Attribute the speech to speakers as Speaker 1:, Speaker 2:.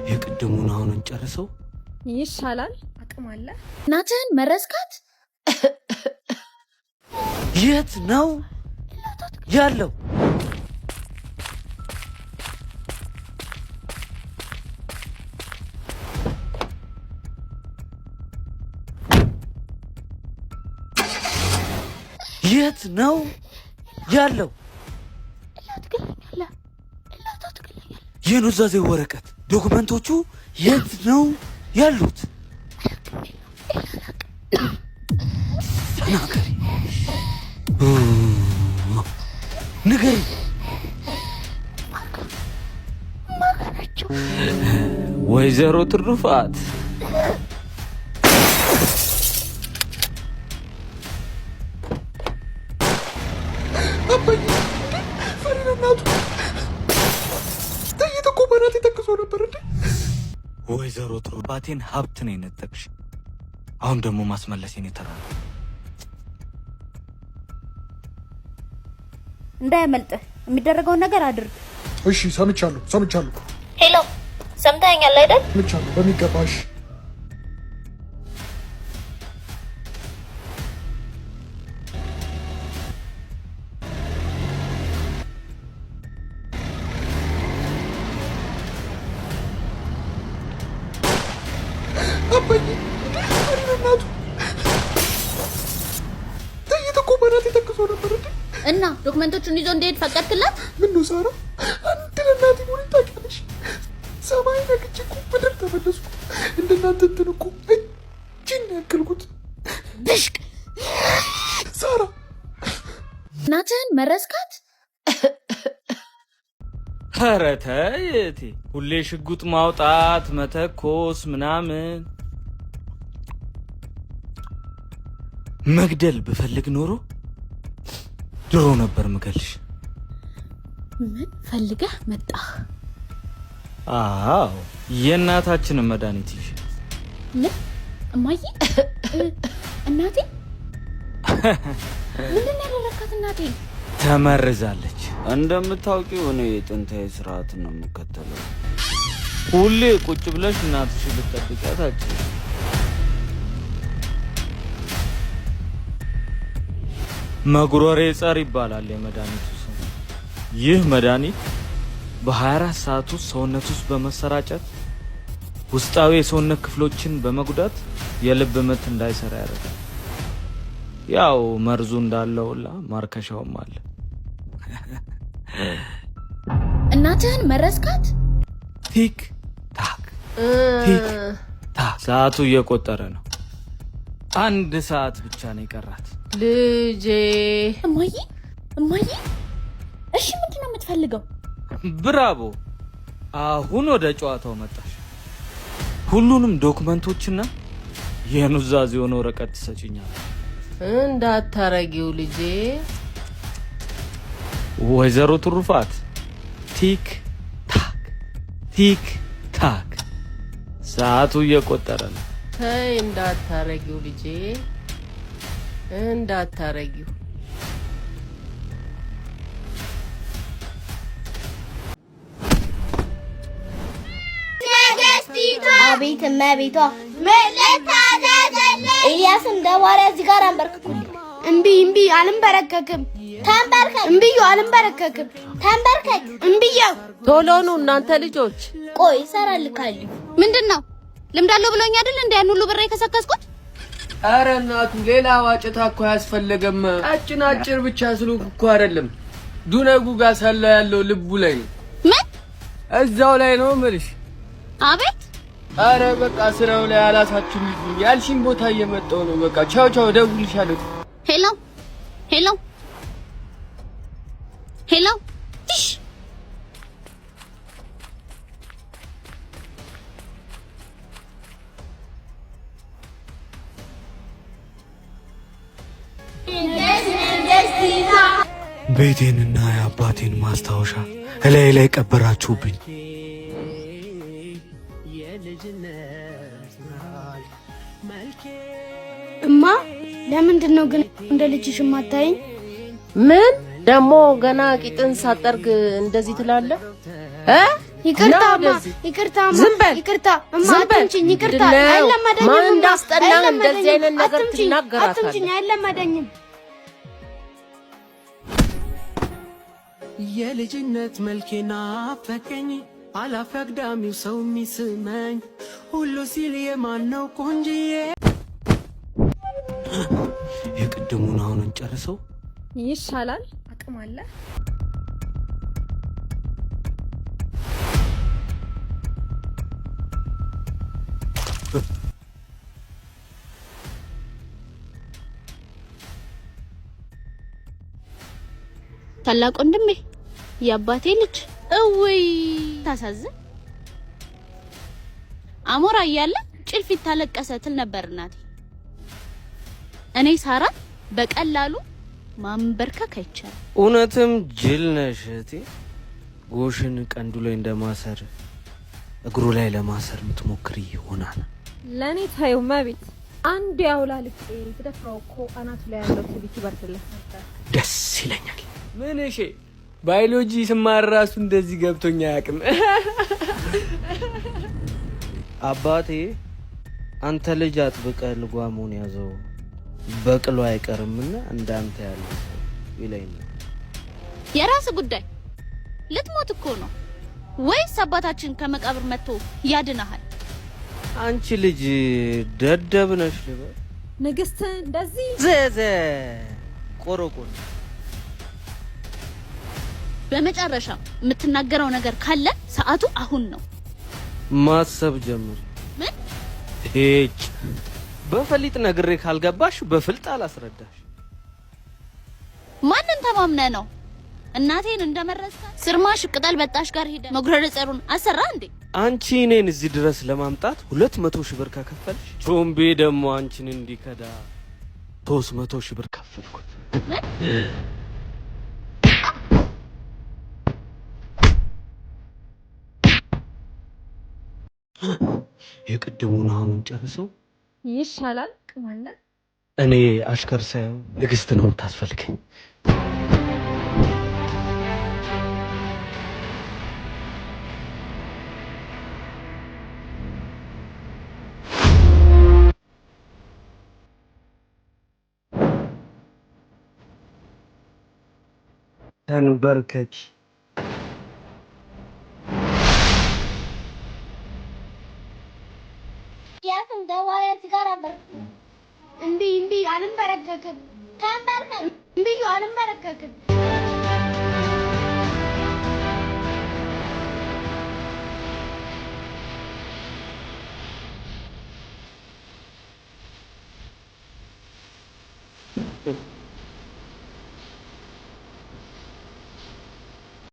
Speaker 1: የቅድሙን አሁን እንጨርሰው
Speaker 2: ይሻላል። አቅም አለ።
Speaker 3: ናትን መረስካት
Speaker 1: የት ነው ያለው? የት ነው ያለው? የኑዛዜ ወረቀት ዶክመንቶቹ የት ነው ያሉት? ተናገሪ፣ ንገሪ። ወይዘሮ ትሩፋት ወይዘሮ ትሩፋቴን ሀብት ነው የነጠቅሽ። አሁን ደግሞ ማስመለሴን የተራለ
Speaker 3: እንዳያመልጥህ የሚደረገውን ነገር አድርግ።
Speaker 4: እሺ፣ ሰምቻለሁ።
Speaker 3: ሄሎ፣ ሰምተኸኛል አይደል?
Speaker 4: ሰምቻለሁ በሚገባሽ።
Speaker 3: እና ዶክመንቶቹን ይዞ እንዴት ፈቀድክላት?
Speaker 4: ምን ነው ሳራ፣ አንተ ለናቲ ሞኝ ታውቂያለሽ። ሰማይ ነግቼ እኮ ምድር ተመለስኩ። እንደናንተ እንትን እኮ እጅን ያክልኩት
Speaker 3: ብሽቅ።
Speaker 4: ሳራ
Speaker 3: ናትን መረስካት?
Speaker 1: ኧረ ተይ እቴ፣ ሁሌ ሽጉጥ ማውጣት መተኮስ ምናምን። መግደል ብፈልግ ኖሮ ድሮ ነበር ምገልሽ።
Speaker 3: ምን ፈልገህ መጣህ?
Speaker 1: አዎ፣ የእናታችንን መድኃኒት ይዤ።
Speaker 3: ምን እማዬ? እናቴ ምንድን ነው ያደረካት? እናቴ
Speaker 1: ተመርዛለች። እንደምታውቂው እኔ ጥንታዊ ስርዓትን ነው የምከተለው። ሁሌ ቁጭ ብለሽ እናትሽን ልትጠብቂያት አትችይም። መጉረሬ ጸር ይባላል የመድኃኒቱ ስም። ይህ መድኃኒት በ24 ሰዓት ውስጥ ሰውነት ውስጥ በመሰራጨት ውስጣዊ የሰውነት ክፍሎችን በመጉዳት የልብ ምት እንዳይሰራ ያደርጋል። ያው መርዙ እንዳለውላ ማርከሻውም አለ።
Speaker 3: እናትህን መረስካት?
Speaker 1: ቲክ ታክ ቲክ ታክ። ሰዓቱ እየቆጠረ ነው። 1 ሰዓት ብቻ ነው የቀራት።
Speaker 2: ልጄ
Speaker 3: እማዬ፣ እሺ ምንድን ነው የምትፈልገው?
Speaker 1: ብራቮ! አሁን ወደ ጨዋታው መጣሽ። ሁሉንም ዶክመንቶችና የኑዛዜውን ወረቀት ትሰጪኛለሽ።
Speaker 2: እንዳታረጊው ልጄ።
Speaker 1: ወይዘሮ ትሩፋት ቲክ ታክ፣ ሰዓቱ እየቆጠረ ነው።
Speaker 2: ተይ እንዳታረጊው ልጄ፣ እንዳታረጊው።
Speaker 3: አቤት እመቤቷ፣ ኢያስ እንደ ባሪያ እዚህ ጋር አንበርክኩልኝ።
Speaker 5: እምቢ፣ አልንበረከክም።
Speaker 3: ተንበርከክ።
Speaker 5: እምቢዮ፣ አልንበረከክም።
Speaker 3: ተንበርከክ።
Speaker 5: እምቢዮ።
Speaker 2: ቶሎ ነው እናንተ ልጆች።
Speaker 3: ቆይ እሰራልካለሁ።
Speaker 5: ምንድነው? ልምዳለው ብሎኝ አይደል እንደ ያን ሁሉ ብር የከሰከስኩት?
Speaker 6: አረ እናቱ፣ ሌላ ዋጭታ እኮ አያስፈልግም። ቀጭን አጭር ብቻ ስለሆንኩ እኮ አይደለም። ዱነጉ ጋር ሳለ ያለው ልቡ ላይ ነው።
Speaker 5: ምን?
Speaker 6: እዛው ላይ ነው የምልሽ።
Speaker 5: አቤት።
Speaker 6: አረ በቃ ስራው ላይ አላሳችሁኝ። ያልሽኝ ቦታ እየመጣሁ ነው። በቃ ቻው፣ ደውልሻለሁ።
Speaker 5: ሄሎ እሺ።
Speaker 1: ቤቴንና የአባቴን ማስታወሻ እላይ ላይ ቀበራችሁብኝ።
Speaker 5: እማ ለምንድን ነው ግን እንደ ልጅሽ ማታየኝ?
Speaker 2: ምን ደሞ ገና ቂጥን ሳጠርግ እንደዚህ ትላለህ?
Speaker 5: ይቅርታማ ይቅርታ እማ አትምጪኝ። ይቅርታ አይለመደኝም።
Speaker 2: ማን እንዳስጠላህ እንደዚህ አይነት ነገር ትናገራታለህ?
Speaker 5: አትምጪኝ፣ አይለመደኝም።
Speaker 7: የልጅነት መልኬና ፈቀኝ አላፊ አግዳሚው ሰው የሚስመኝ ሁሉ ሲል የማነው ቆንጅዬ።
Speaker 1: የቅድሙን አሁን እንጨርሰው
Speaker 8: ይሻላል። አቅም አለ።
Speaker 5: ታላቅ ወንድሜ የአባቴ ልጅ እውይ ታሳዝን። አሞራ እያለ ጭልፊት ታለቀሰ ትል ነበር እናቴ። እኔ ሳራ በቀላሉ ማንበርከክ አይቻልም።
Speaker 1: እውነትም ጅል ነሽ እህቴ። ጎሽን ቀንዱ ላይ እንደማሰር እግሩ ላይ ለማሰር የምትሞክሪ ይሆናል።
Speaker 8: ለኔ ታዩ ማቤት አንድ ያውላልክ ተደፍራው እኮ አናቱ ላይ ያለው ትቢት ይበርድልህ ነበር።
Speaker 1: ደስ ይለኛል።
Speaker 6: ምን እሺ ባዮሎጂ ስማር ራሱ እንደዚህ ገብቶኛ አያውቅም።
Speaker 1: አባቴ አንተ ልጅ አጥብቀህ ልጓሙን ያዘው በቅሎ አይቀርምና እንዳንተ ያለ ይለኝ።
Speaker 5: የራስ ጉዳይ ልትሞት እኮ ነው ወይስ አባታችን ከመቃብር መጥቶ ያድናሃል?
Speaker 1: አንቺ ልጅ ደደብ ነሽ ልበል?
Speaker 8: ንግስት እንደዚህ
Speaker 1: ዘዘ ቆሮቆን
Speaker 5: በመጨረሻ የምትናገረው ነገር ካለ ሰዓቱ አሁን ነው።
Speaker 1: ማሰብ ጀምር።
Speaker 5: ምን
Speaker 1: ሄጭ በፈሊጥ ነግሬ ካልገባሽ በፍልጥ አላስረዳሽ።
Speaker 5: ማንን ተማምነ ነው እናቴን እንደመረስካ ስርማሽ ቅጠል በጣሽ ጋር ሄደ መጉረረ ጸሩን አሰራ እንዴ?
Speaker 1: አንቺ እኔን እዚህ ድረስ ለማምጣት 200 ሺህ ብር ከከፈልሽ ቾምቤ ደግሞ አንቺን እንዲከዳ 300 ሺህ ብር ከፈልኩት። የቅድሙን አሁን ጨርሰው
Speaker 8: ይሻላል። ቅማለ
Speaker 1: እኔ አሽከር ሳይሆን ንግስት ነው የምታስፈልገኝ። ተንበርከኪ።
Speaker 3: ያስም ደዋያ እዚህ ጋር አንበርክኩ።
Speaker 5: እምቢ አልንበረከክም።
Speaker 3: ተንበርከክ።
Speaker 5: እምቢ አልንበረከክም።
Speaker 1: Good.